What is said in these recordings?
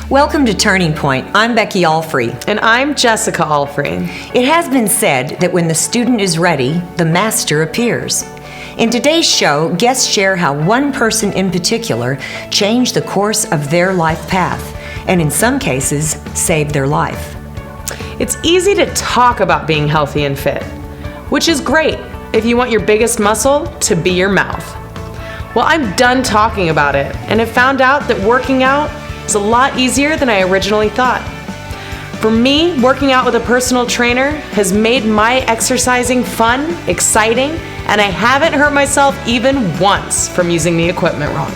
Welcome to Turning Point. I'm Becky Alfrey. And I'm Jessica Alfrey. It has been said that when the student is ready, the master appears. In today's show, guests share how one person in particular changed the course of their life path, and in some cases, saved their life. It's easy to talk about being healthy and fit, which is great if you want your biggest muscle to be your mouth. Well, I'm done talking about it and have found out that working out is a lot easier than I originally thought. For me, working out with a personal trainer has made my exercising fun, exciting, and I haven't hurt myself even once from using the equipment wrong.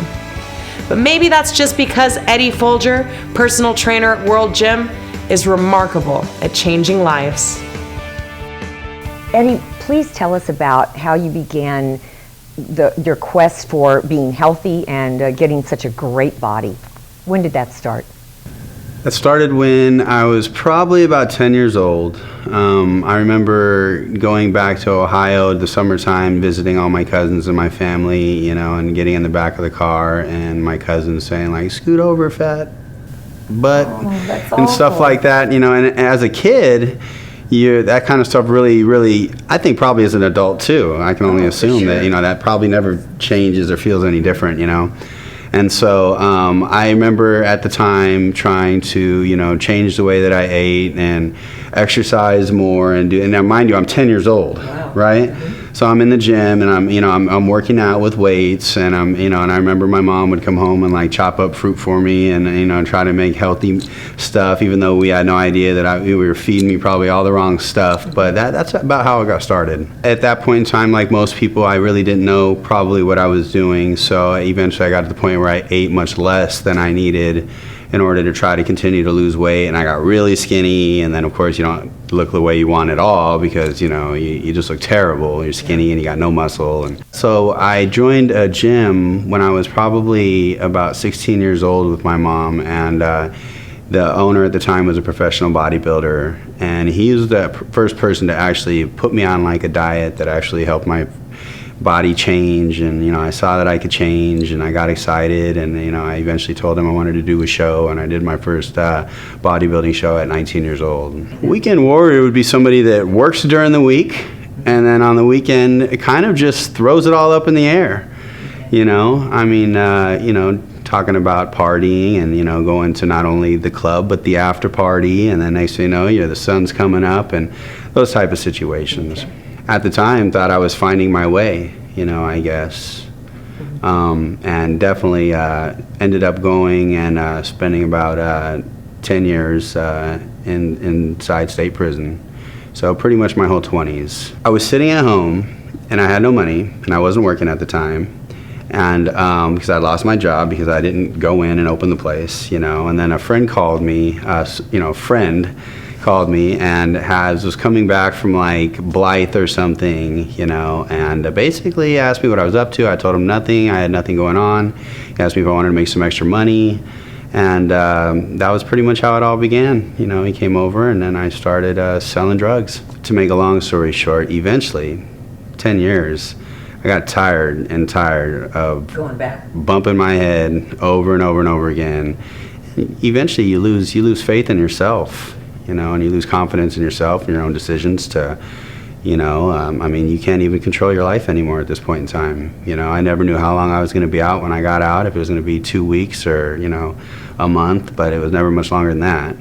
But maybe that's just because Eddie Folger, personal trainer at World Gym, is remarkable at changing lives. Eddie, please tell us about how you began your quest for being healthy and getting such a great body. When did that start? That started when I was probably about 10 years old. I remember going back to Ohio the summertime, visiting all my cousins and my family, you know, and getting in the back of the car and my cousins saying like, "Scoot over, fat butt," and stuff like that, you know. And as a kid, that kind of stuff really, I think probably as an adult too, I can only assume that, you know, that probably never changes or feels any different, you know. And so I remember at the time trying to, you know, change the way that I ate and exercise more and now mind you, I'm 10 years old, right? Mm-hmm. So I'm in the gym and I'm working out with weights and and I remember my mom would come home and like chop up fruit for me and, you know, try to make healthy stuff, even though we had no idea that we were feeding me probably all the wrong stuff. But that's about how I got started. At that point in time, like most people, I really didn't know probably what I was doing. So eventually I got to the point where I ate much less than I needed in order to try to continue to lose weight, and I got really skinny, and then of course you don't look the way you want at all because, you know, you just look terrible. You're skinny and you got no muscle. And so I joined a gym when I was probably about 16 years old with my mom, and the owner at the time was a professional bodybuilder, and he was the first person to actually put me on like a diet that actually helped my body change. And, you know, I saw that I could change and I got excited, and, you know, I eventually told him I wanted to do a show, and I did my first bodybuilding show at 19 years old. Weekend warrior would be somebody that works during the week and then on the weekend it kind of just throws it all up in the air, you know. I mean, you know, talking about partying and, you know, going to not only the club but the after party, and then next thing you know, the sun's coming up and those type of situations. At the time, thought I was finding my way, you know, I guess. And definitely ended up going and spending about 10 years inside state prison. So pretty much my whole 20s. I was sitting at home and I had no money and I wasn't working at the time. And because I lost my job because I didn't go in and open the place, you know. And then a friend called me, called me and was coming back from like Blythe or something, you know, and basically asked me what I was up to. I told him nothing. I had nothing going on. He asked me if I wanted to make some extra money, and that was pretty much how it all began. You know, he came over and then I started selling drugs. To make a long story short, eventually, 10 years, I got tired of Going back, bumping my head over and over and over again. Eventually you lose faith in yourself, you know, and you lose confidence in yourself and your own decisions to, you know, I mean, you can't even control your life anymore at this point in time. You know, I never knew how long I was going to be out when I got out, if it was going to be 2 weeks or, you know, a month, but it was never much longer than that.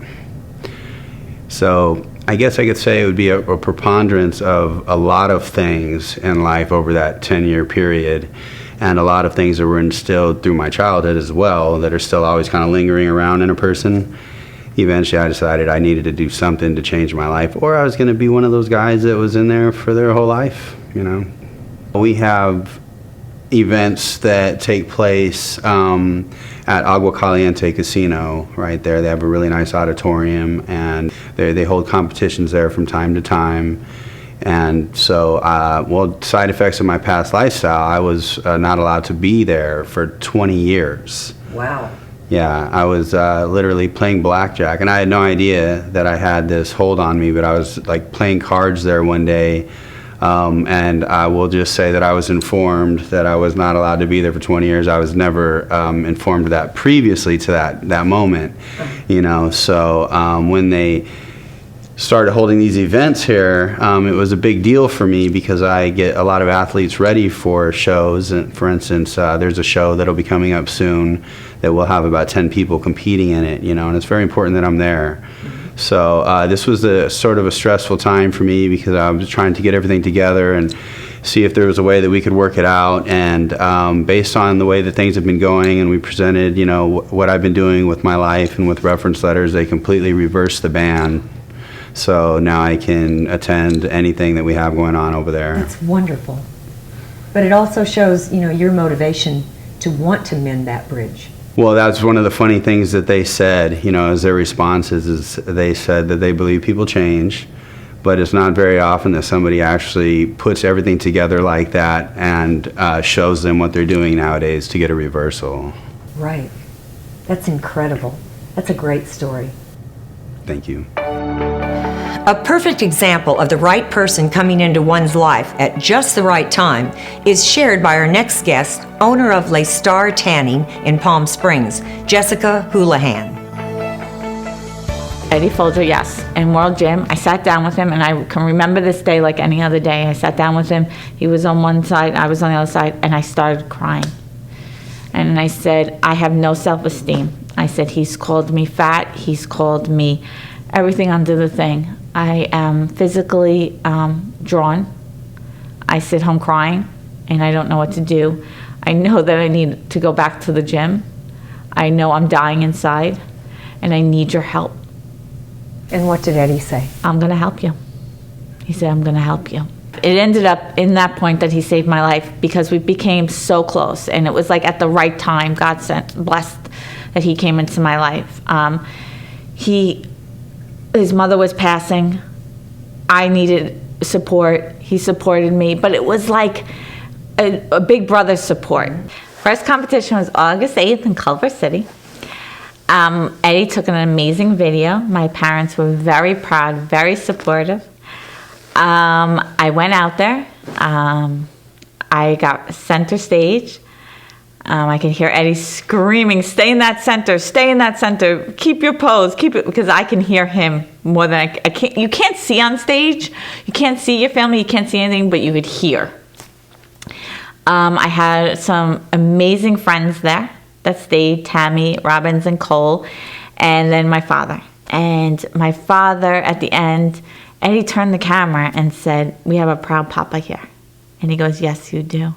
So I guess I could say it would be a preponderance of a lot of things in life over that 10-year period, and a lot of things that were instilled through my childhood as well that are still always kind of lingering around in a person. Eventually I decided I needed to do something to change my life, or I was going to be one of those guys that was in there for their whole life, you know. We have events that take place at Agua Caliente Casino right there. They have a really nice auditorium, and they hold competitions there from time to time. And so, side effects of my past lifestyle, I was not allowed to be there for 20 years. wow. Yeah, I was literally playing blackjack, and I had no idea that I had this hold on me, but I was like playing cards there one day And I will just say that I was informed that I was not allowed to be there for 20 years. I was never informed of that previously to that moment, you know. So when they started holding these events here, it was a big deal for me because I get a lot of athletes ready for shows. And for instance, there's a show that'll be coming up soon that will have about 10 people competing in it, you know, and it's very important that I'm there. So this was a sort of a stressful time for me because I was trying to get everything together and see if there was a way that we could work it out. And based on the way that things have been going, and we presented, you know, what I've been doing with my life and with reference letters, they completely reversed the ban. So now I can attend anything that we have going on over there. That's wonderful. But it also shows, you know, your motivation to want to mend that bridge. Well, that's one of the funny things that they said, you know, as their responses is they said that they believe people change, but it's not very often that somebody actually puts everything together like that and shows them what they're doing nowadays to get a reversal. Right. That's incredible. That's a great story. Thank you. A perfect example of the right person coming into one's life at just the right time is shared by our next guest, owner of Le Star Tanning in Palm Springs, Jessica Houlihan. Eddie Folger, yes, in World Gym. I sat down with him, and I can remember this day like any other day. I sat down with him. He was on one side, I was on the other side, and I started crying. And I said, I have no self-esteem. I said, he's called me fat. He's called me everything under the thing. I am physically drawn. I sit home crying, and I don't know what to do. I know that I need to go back to the gym. I know I'm dying inside, and I need your help. And what did Eddie say? I'm going to help you. He said, I'm going to help you. It ended up in that point that he saved my life because we became so close, and it was like at the right time. God blessed that he came into my life. His mother was passing. I needed support. He supported me, but it was like a big brother support. First competition was August 8th in Culver City. Eddie took an amazing video. My parents were very proud, very supportive. I went out there. I got center stage. I could hear Eddie screaming, stay in that center, keep your pose, keep it, because I can hear him more than I can't. You can't see on stage, you can't see your family, you can't see anything, but you could hear. I had some amazing friends there that stayed, Tammy, Robbins, and Cole, and then my father. And my father, at the end, Eddie turned the camera and said, we have a proud papa here. And he goes, yes, you do.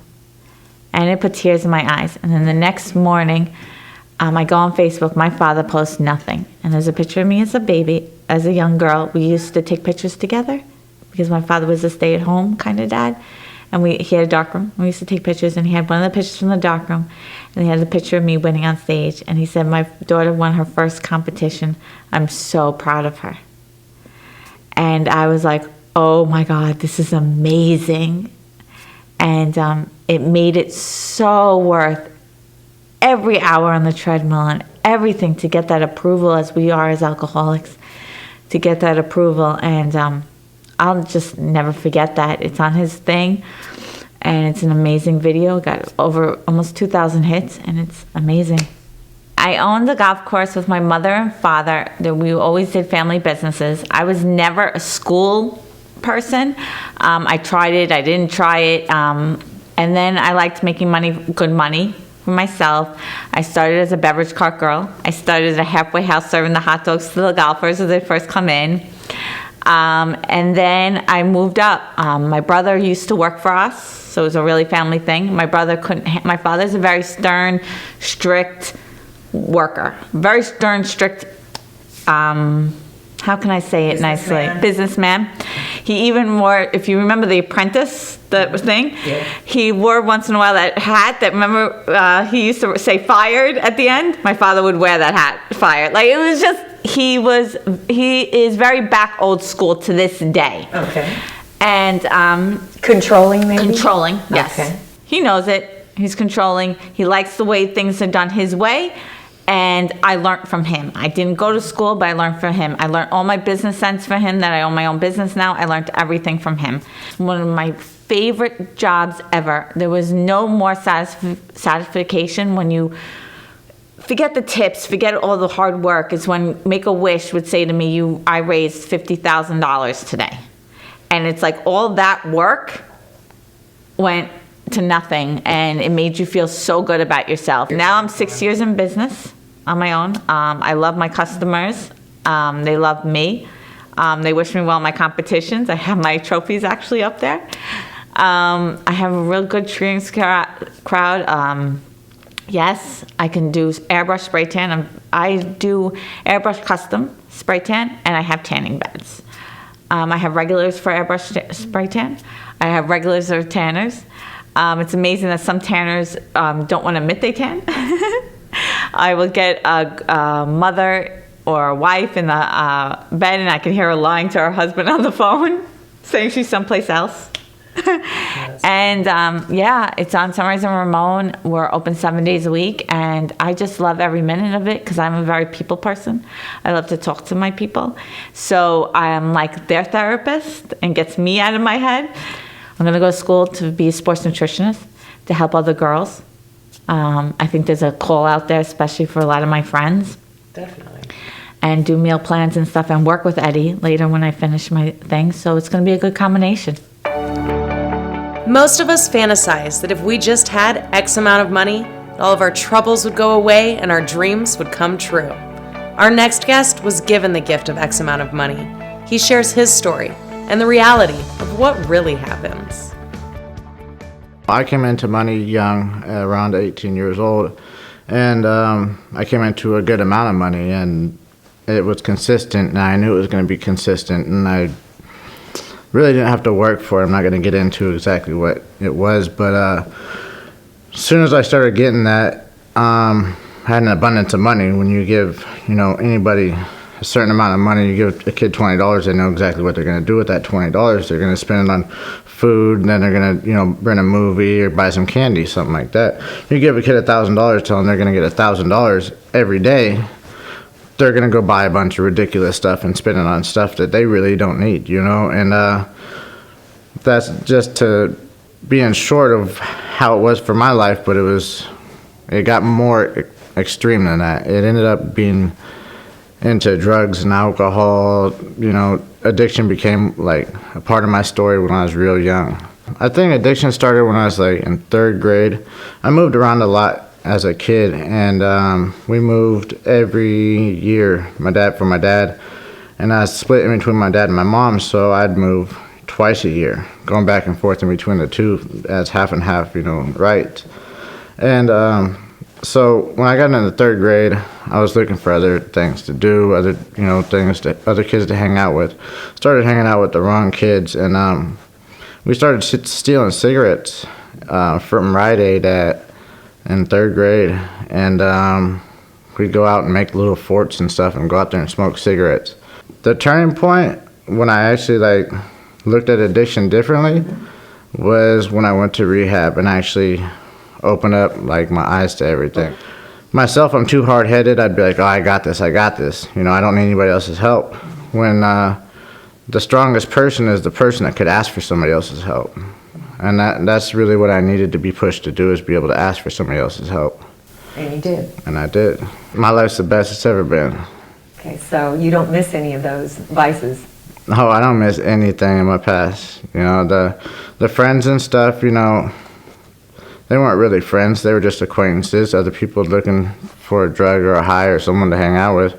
And it put tears in my eyes. And then the next morning, I go on Facebook. My father posts nothing. And there's a picture of me as a baby, as a young girl. We used to take pictures together because my father was a stay-at-home kind of dad. And he had a dark room. We used to take pictures, and he had one of the pictures from the dark room. And he had a picture of me winning on stage. And he said, my daughter won her first competition. I'm so proud of her. And I was like, oh my God, this is amazing. And it made it so worth every hour on the treadmill and everything to get that approval, as we are as alcoholics, to get that approval. And I'll just never forget that. It's on his thing, and it's an amazing video. Got over almost 2,000 hits, and it's amazing. I owned a golf course with my mother and father. We always did family businesses. I was never a school person. I tried it, I didn't try it. And then I liked making money, good money for myself. I started as a beverage cart girl. I started at a halfway house serving the hot dogs to the golfers as they first come in. And then I moved up. My brother used to work for us, so it was a really family thing. My father's a very stern, strict worker. Very stern, strict, how can I say it nicely? Businessman. He even wore, if you remember The Apprentice, the thing, yeah. He wore once in a while that hat that, remember, he used to say fired at the end? My father would wear that hat, fired. Like, it was just, he is very back old school to this day. Okay. And controlling, maybe? Controlling, yes. Okay. He knows it. He's controlling. He likes the way things are done his way. And I learned from him. I didn't go to school, but I learned from him. I learned all my business sense from him, that I own my own business now. I learned everything from him. One of my favorite jobs ever. There was no more satisfaction when you forget the tips, forget all the hard work, is when Make-A-Wish would say to me, I raised $50,000 today. And it's like all that work went to nothing, and it made you feel so good about yourself. Now I'm 6 years in business on my own. I love my customers. They love me. They wish me well in my competitions. I have my trophies actually up there. I have a real good cheering crowd. Yes, I can do airbrush spray tan. I do airbrush custom spray tan, and I have tanning beds. I have regulars for airbrush spray tan. I have regulars or tanners. It's amazing that some tanners don't want to admit they tan. I will get a mother or a wife in the bed, and I can hear her lying to her husband on the phone, saying she's someplace else. And it's on Sunrise and Ramon. We're open 7 days a week, and I just love every minute of it because I'm a very people person. I love to talk to my people. So I'm like their therapist and gets me out of my head. I'm going to go to school to be a sports nutritionist to help other girls. I think there's a call out there, especially for a lot of my friends. Definitely. And do meal plans and stuff and work with Eddie later when I finish my thing. So it's going to be a good combination. Most of us fantasize that if we just had X amount of money, all of our troubles would go away and our dreams would come true. Our next guest was given the gift of X amount of money. He shares his story and the reality of what really happens. I came into money young, around 18 years old, and I came into a good amount of money, and it was consistent, and I knew it was going to be consistent, and I really didn't have to work for it. I'm not going to get into exactly what it was, but as soon as I started getting that, I had an abundance of money. When you give, anybody a certain amount of money, you give a kid $20, they know exactly what they're going to do with that $20. They're going to spend it on food, and then they're going to, rent a movie or buy some candy, something like that. You give a kid $1,000, tell them they're going to get $1,000 every day, they're going to go buy a bunch of ridiculous stuff and spend it on stuff that they really don't need, and that's just to being short of how it was for my life, but it got more extreme than that. It ended up being into drugs and alcohol. Addiction became like a part of my story when I was real young. I think addiction started when I was like in 3rd grade. I moved around a lot as a kid, and we moved every year, my dad, and I was split in between my dad and my mom, so I'd move twice a year, going back and forth in between the two as half and half, right? And so when I got into 3rd grade, I was looking for other things to do, other kids to hang out with. Started hanging out with the wrong kids, and we started stealing cigarettes from Rite Aid in 3rd grade, and we'd go out and make little forts and stuff and go out there and smoke cigarettes. The turning point when I actually looked at addiction differently was when I went to rehab and actually opened up my eyes to everything. Myself, I'm too hard-headed. I'd be like, oh, I got this. I don't need anybody else's help. When the strongest person is the person that could ask for somebody else's help. And that's really what I needed to be pushed to do, is be able to ask for somebody else's help. And you did. And I did. My life's the best it's ever been. Okay, so you don't miss any of those vices? No, I don't miss anything in my past. The friends and stuff, they weren't really friends. They were just acquaintances, other people looking for a drug or a high or someone to hang out with.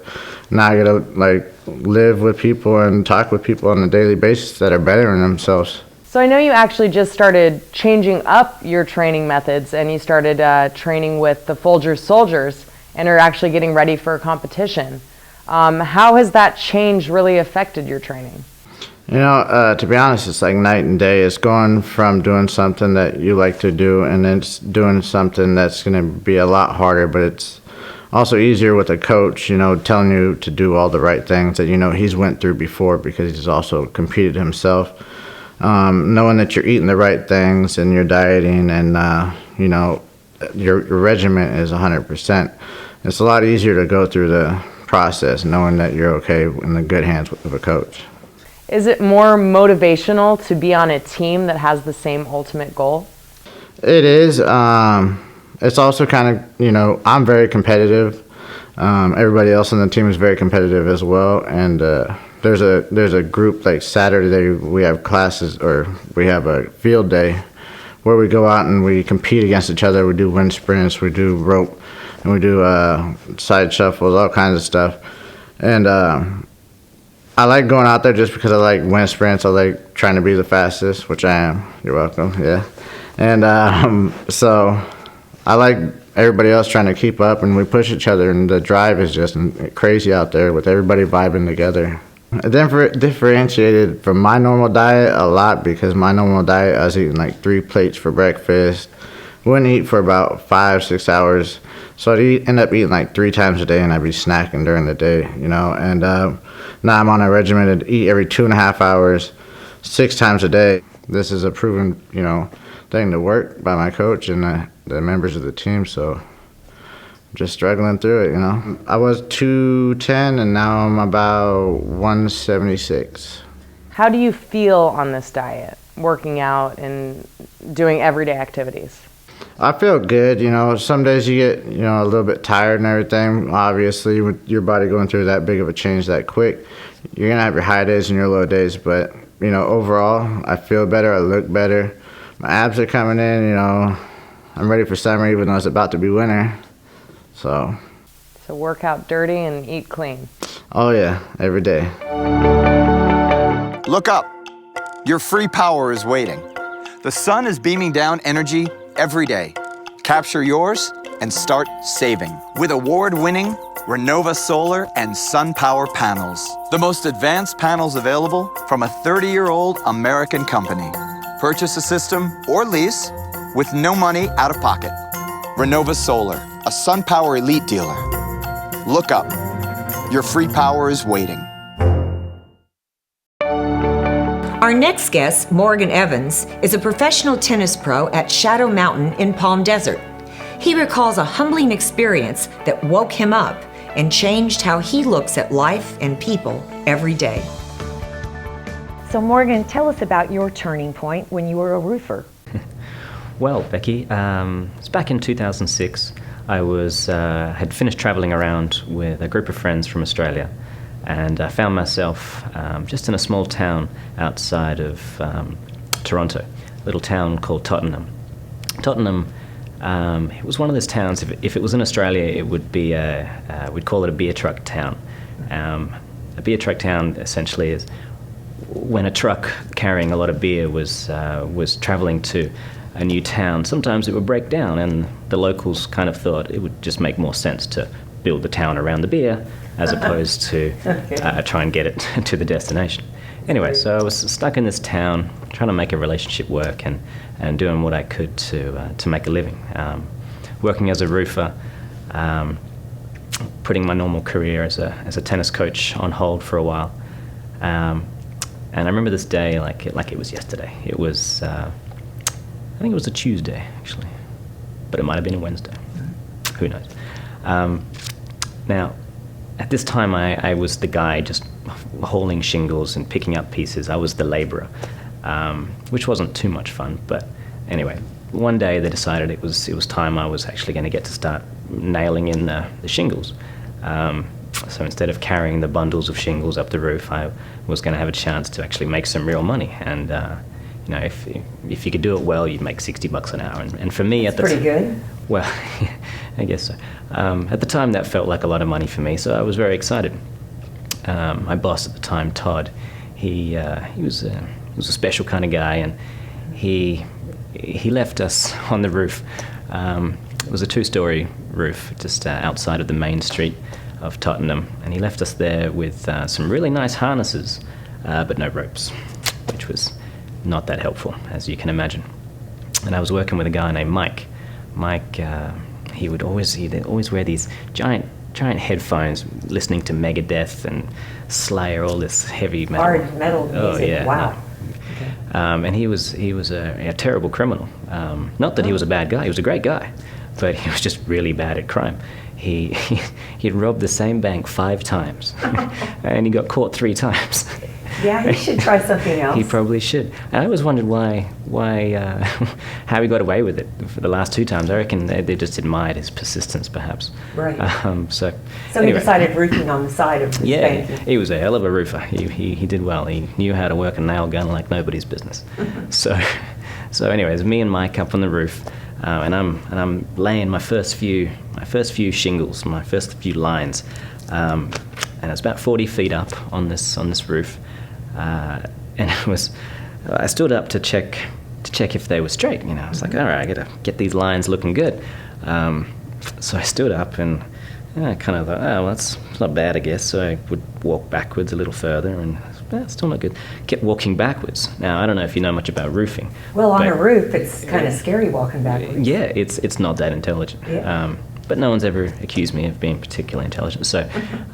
Now I get to live with people and talk with people on a daily basis that are bettering themselves. So I know you actually just started changing up your training methods, and you started training with the Folgers Soldiers and are actually getting ready for a competition. How has that change really affected your training? To be honest, it's like night and day. It's going from doing something that you like to do and then doing something that's going to be a lot harder, but it's also easier with a coach, telling you to do all the right things that he's went through before, because he's also competed himself. Knowing that you're eating the right things and you're dieting and, your regimen is 100%. It's a lot easier to go through the process knowing that you're okay in the good hands of a coach. Is it more motivational to be on a team that has the same ultimate goal? It is. It's also kind of, you know, I'm very competitive. Everybody else on the team is very competitive as well. And there's a group, like Saturday, we have classes, or we have a field day where we go out and we compete against each other. We do wind sprints, we do rope, and we do side shuffles, all kinds of stuff. And I like going out there just because I like wind sprints. I like trying to be the fastest, which I am. You're welcome. Yeah. And so I like everybody else trying to keep up, and we push each other, and the drive is just crazy out there with everybody vibing together. I differentiated from my normal diet a lot, because my normal diet, I was eating like 3 plates for breakfast. Wouldn't eat for about 5-6 hours. So I'd end up eating like 3 times a day, and I'd be snacking during the day, you know. And now I'm on a regimen to eat every 2.5 hours, 6 times a day. This is a proven, you know, thing to work by my coach and the members of the team. So just struggling through it, you know. I was 210, and now I'm about 176. How do you feel on this diet, working out and doing everyday activities? I feel good, you know. Some days you get, you know, a little bit tired and everything. Obviously, with your body going through that big of a change that quick, you're gonna have your high days and your low days. But, you know, overall, I feel better, I look better. My abs are coming in, you know. I'm ready for summer, even though it's about to be winter. So work out dirty and eat clean. Oh yeah, every day. Look up. Your free power is waiting. The sun is beaming down energy every day. Capture yours and start saving with award-winning Renova Solar and Sun Power panels. The most advanced panels available from a 30-year-old American company. Purchase a system or lease with no money out of pocket. Renova Solar, a Sun Power Elite dealer. Look up. Your free power is waiting. Our next guest, Morgan Evans, is a professional tennis pro at Shadow Mountain in Palm Desert. He recalls a humbling experience that woke him up and changed how he looks at life and people every day. So Morgan, tell us about your turning point when you were a roofer. Well, Becky, it's back in 2006. I had finished traveling around with a group of friends from Australia, and I found myself just in a small town outside of Toronto, a little town called Tottenham. Tottenham, it was one of those towns, if it was in Australia, it would be we'd call it a beer truck town. A beer truck town essentially is when a truck carrying a lot of beer was traveling to a new town. Sometimes it would break down, and the locals kind of thought it would just make more sense to build the town around the beer as opposed to try and get it to the destination. Anyway, so I was stuck in this town trying to make a relationship work and doing what I could to make a living. Working as a roofer, putting my normal career as a tennis coach on hold for a while. And I remember this day like it was yesterday. It was, I think it was a Tuesday, actually, but it might have been a Wednesday. Who knows? Now, at this time, I was the guy just hauling shingles and picking up pieces. I was the laborer, which wasn't too much fun. But anyway, one day they decided it was time I was actually going to get to start nailing in the shingles. So instead of carrying the bundles of shingles up the roof, I was going to have a chance to actually make some real money. And you know, if you could do it well, you'd make $60 an hour. And for me, That's pretty good. Well, I guess so. At the time, that felt like a lot of money for me, so I was very excited. My boss at the time, Todd, he was a special kind of guy, and he left us on the roof. It was a 2-story roof just outside of the main street of Tottenham, and he left us there with some really nice harnesses, but no ropes, which was not that helpful, as you can imagine. And I was working with a guy named Mike. Mike, he'd always wear these giant headphones, listening to Megadeth and Slayer, all this heavy metal. Hard metal music. Oh yeah. Wow. And he was a terrible criminal. Not that he was a bad guy; he was a great guy. but he was just really bad at crime. He'd robbed the same bank 5 times, and he got caught 3 times. Yeah, he should try something else. He probably should. And I always wondered how he got away with it for the last 2 times. I reckon they just admired his persistence, perhaps. Right. So he anyway. decided roofing on the side of the Yeah, bank. he was a hell of a roofer. He did well. He knew how to work a nail gun like nobody's business. So anyways, me and Mike up on the roof, and I'm laying my first few shingles, my first few lines, and it's about 40 feet up on this roof, and I stood up to check if they were straight. You know, it's like, all right, I gotta get these lines looking good. So I stood up and I kind of thought, oh, well, it's not bad, I guess. So I would walk backwards a little further, and still not good. Kept walking backwards. Now, I don't know if you know much about roofing. Well, on but- a roof, it's kind of scary walking backwards. Yeah, it's not that intelligent. Yeah. But no one's ever accused me of being particularly intelligent. So,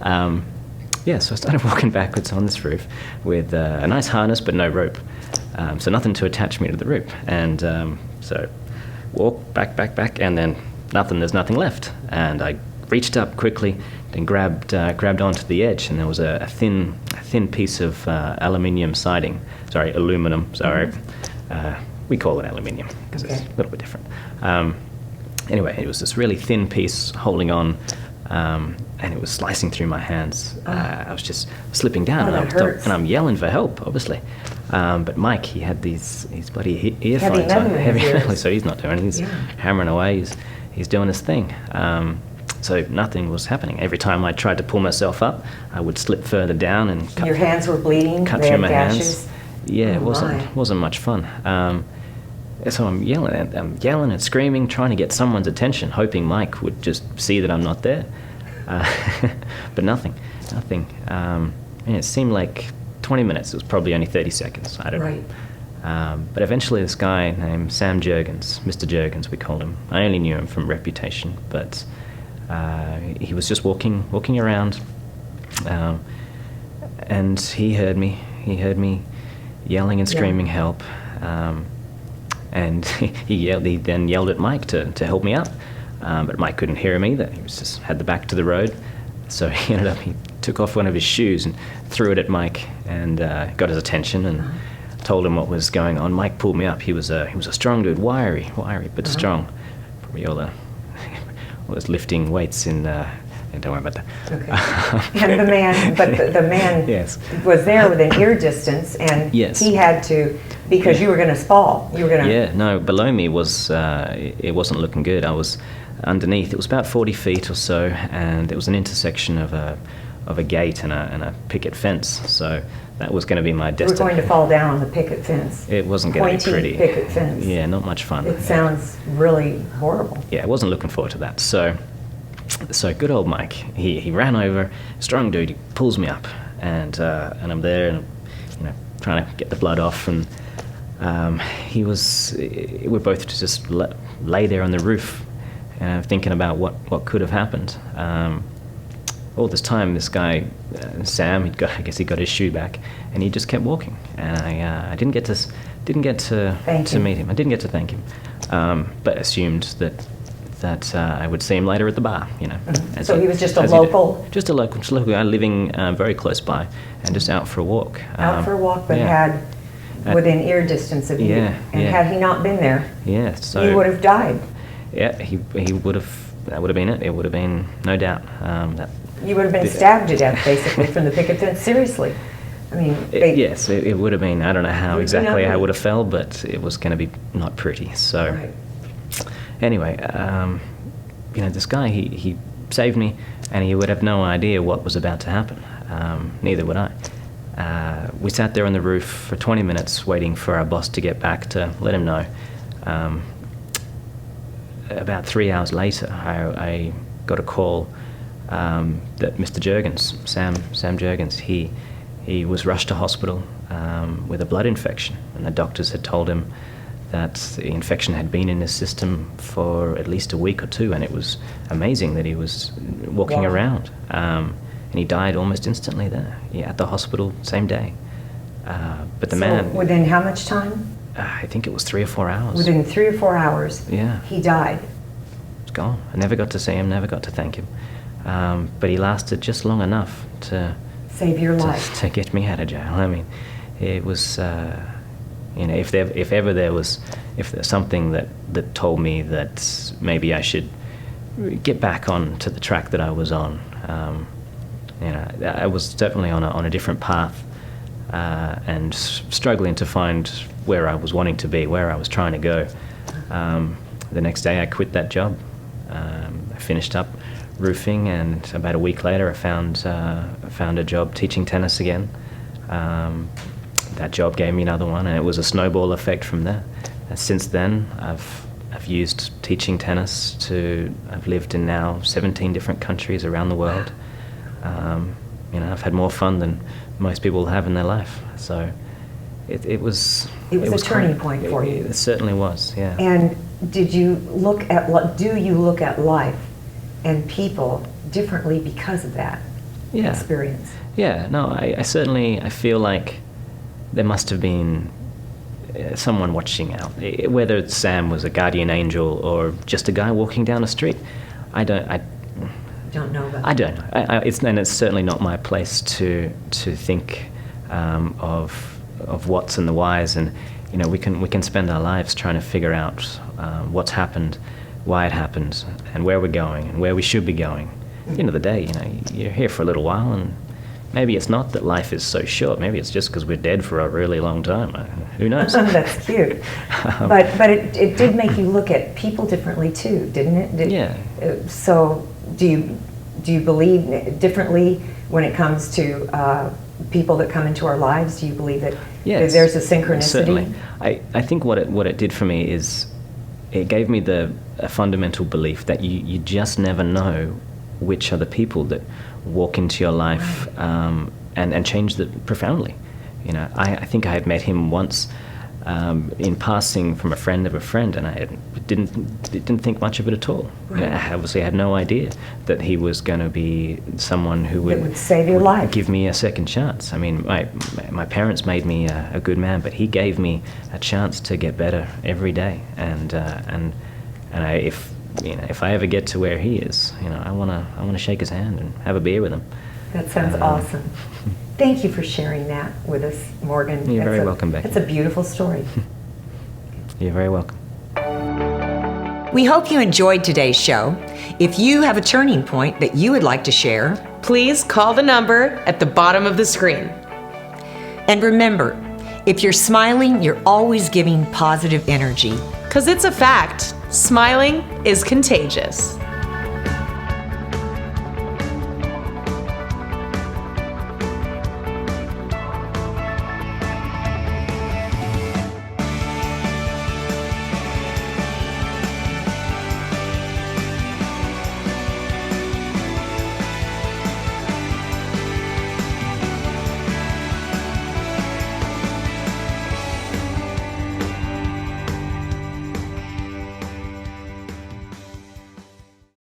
so I started walking backwards on this roof with a nice harness but no rope. So nothing to attach me to the rope. And so walk back, and then there's nothing left. And I reached up quickly and grabbed onto the edge, and there was a thin piece of aluminum. We call it aluminium because it's a little bit different. Anyway, it was this really thin piece holding on, and it was slicing through my hands. I was just slipping down, and I'm yelling for help, obviously. But Mike, he had these bloody earphones on, heavy metal, so he's not doing it. He's hammering away. He's doing his thing. So nothing was happening. Every time I tried to pull myself up, I would slip further down and cut. Your hands were bleeding. Cut they through had my gashes. hands. Yeah, it my. wasn't much fun. So I'm yelling and screaming, trying to get someone's attention, hoping Mike would just see that I'm not there. But nothing. And it seemed like 20 minutes. It was probably only 30 seconds. I don't know. But eventually this guy named Sam Jurgens, Mr. Jurgens we called him. I only knew him from reputation, but he was just walking around, and he heard me. He heard me yelling and screaming help, and he then yelled at Mike to help me up, but Mike couldn't hear him either. He was just had the back to the road, so he took off one of his shoes and threw it at Mike, and got his attention and told him what was going on. Mike pulled me up. He was a strong dude, wiry but strong. Probably all those lifting weights in. Don't worry about that. Okay. And the man Yes. was there within ear distance, and Yes. he had to, because you were going to fall. You were going to. Yeah, no, below me was, it wasn't looking good. I was underneath. It was about 40 feet or so, and it was an intersection of a gate and a picket fence. So that was going to be my We're destiny. going to fall down on the picket fence. It wasn't going to be Pointy pretty. picket fence. Yeah, not much fun. It sounds really horrible. Yeah, I wasn't looking forward to that. So good old Mike, he ran over, strong dude, he pulls me up, and I'm there, and trying to get the blood off, and we're both just lay there on the roof, thinking about what could have happened. All this time, this guy Sam, I guess he got his shoe back, and he just kept walking, and I didn't get to meet him. I didn't get to thank him, but assumed that I would see him later at the bar, Mm-hmm. So he was just a local? Just a local guy living very close by, and just out for a walk. Out for a walk, but yeah. had within ear distance of you. Yeah, and yeah. had he not been there, Yeah, so you would have died. Yeah, he would have. That would have been it. It would have been no doubt. You would have been stabbed to death, basically, from the picket fence. Seriously. I mean, yes, it would have been. I don't know how exactly I know. would have felt, but it was going to be not pretty. So. Right. Anyway, this guy, he saved me, and he would have no idea what was about to happen. Neither would I. We sat there on the roof for 20 minutes waiting for our boss to get back to let him know. About 3 hours later, I got a call that Mr. Jurgens, Sam Jurgens, he was rushed to hospital with a blood infection, and the doctors had told him that the infection had been in his system for at least a week or 2, and it was amazing that he was walking around. And he died almost instantly there, at the hospital, same day. But the man... Within how much time? I think it was 3 or 4 hours. Within 3 or 4 hours, Yeah. he died. it's gone. I never got to see him, never got to thank him. But he lasted just long enough to Save your life. to get me out of jail. I mean, it was, if there's something that told me that maybe I should get back on to the track that I was on. I was definitely on a different path, and struggling to find where I was wanting to be, where I was trying to go. The next day I quit that job. I finished up roofing, and about a week later I found a job teaching tennis again. That job gave me another one, and it was a snowball effect from there. And since then I've used teaching tennis I've lived in now 17 different countries around the world. I've had more fun than most people have in their life. So it was a turning point for you. It certainly was, yeah. And do you look at life and people differently because of that experience? Yeah, no, I certainly feel like there must have been someone watching out. Whether Sam was a guardian angel or just a guy walking down the street, I don't know about. I don't know. It's certainly not my place to think of what's and the whys, and we can spend our lives trying to figure out what's happened, why it happened, and where we're going and where we should be going. At the end of the day, you're here for a little while, and maybe it's not that life is so short. Maybe it's just because we're dead for a really long time. Who knows? That's cute. But it did make you look at people differently too, didn't it? Yeah. So do you believe differently when it comes to people that come into our lives? Do you believe that there's a synchronicity? Certainly. I think what it did for me is it gave me a fundamental belief that you just never know which are the people that walk into your life and change that profoundly. I think I had met him once in passing from a friend of a friend, and I didn't think much of it at all. Right. I obviously had no idea that he was going to be someone who would save your life, give me a second chance. I mean, my parents made me a good man, but he gave me a chance to get better every day. And if I ever get to where he is, I want to shake his hand and have a beer with him. That sounds awesome. Thank you for sharing that with us, Morgan. You're very welcome, Becky. It's a beautiful story. You're very welcome. We hope you enjoyed today's show. If you have a turning point that you would like to share, Please call the number at the bottom of the screen. and remember, if you're smiling, you're always giving positive energy. 'Cause it's a fact, smiling is contagious.